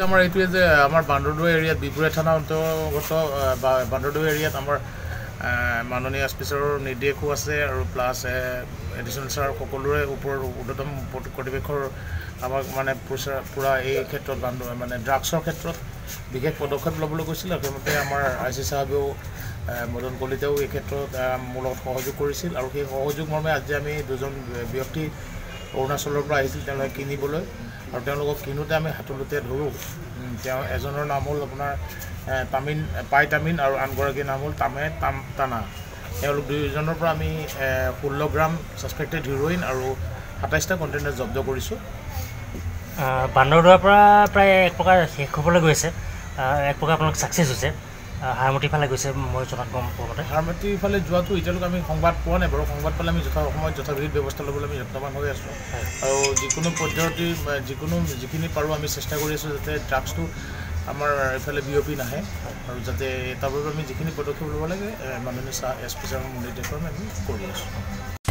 আমাৰ এইটোৱে যে আমাৰ বান্দৰদুৱা এৰিয়াত বিপুৰা থানা অন্তৰ্গত বান্দৰদুৱা এৰিয়াত আমাৰ মাননীয় এছ পি ছাৰৰ নিৰ্দেশো আছে আৰু প্লাছ এডিশ্যনেল ছাৰ সকলোৰে ওপৰত ঊৰ্ধ্বতম কৰ্তৃপক্ষৰ আমাক মানে পূৰা এই ক্ষেত্ৰত মানে ড্ৰাগছৰ ক্ষেত্ৰত বিশেষ পদক্ষেপ ল'বলৈ কৈছিল আৰু সেইমতে আমাৰ আই চি সাহেবেও মদন কলিতাও এই ক্ষেত্ৰত মোৰ লগত সহযোগ কৰিছিল আৰু সেই সহযোগ মৰ্মে আজি আমি দুজন ব্যক্তি অৰুণাচলৰ পৰা আহিছিল তেওঁলোকে কিনিবলৈ আৰু তেওঁলোকক কিনোতে আমি হাতলতে ধৰোঁ। তেওঁ এজনৰ নাম হ'ল আপোনাৰ পাই তামিন আৰু আনগৰাকীৰ নাম হ'ল টানা। তেওঁলোক দুয়োজনৰ পৰা আমি 16 গ্ৰাম ছাছপেক্টেড হিৰ'ইন আৰু 27টা কণ্টেইনাৰ জব্দ কৰিছোঁ। বান্দৰদুৱাৰ পৰা প্ৰায় এক প্ৰকাৰ শেষ হ'বলৈ গৈছে, এক প্ৰকাৰ আপোনালোক ছাকচেছ হৈছে। হাৰমতিৰ ফালে গৈছে মই জনাত গম পোৱামতে। হাৰমতিৰ ফালে যোৱাটো এতিয়ালৈকে আমি সংবাদ পোৱা নাই বাৰু। সংবাদ পালে আমি যথাসময়ত যথাবিহিত ব্যৱস্থা ল'বলৈ আমি যত্নৱান হৈ আছোঁ আৰু যিকোনো পদ্ধতি যিখিনি পাৰোঁ আমি চেষ্টা কৰি আছোঁ যাতে ড্ৰাগছটো আমাৰ এইফালে বিয়পি নাহে আৰু যাতে তাৰ বাবে আমি যিখিনি পদক্ষেপ ল'ব লাগে মাননীয় এছ পি ছাৰৰ নিৰ্দেশৰ আমি কৰি আছোঁ।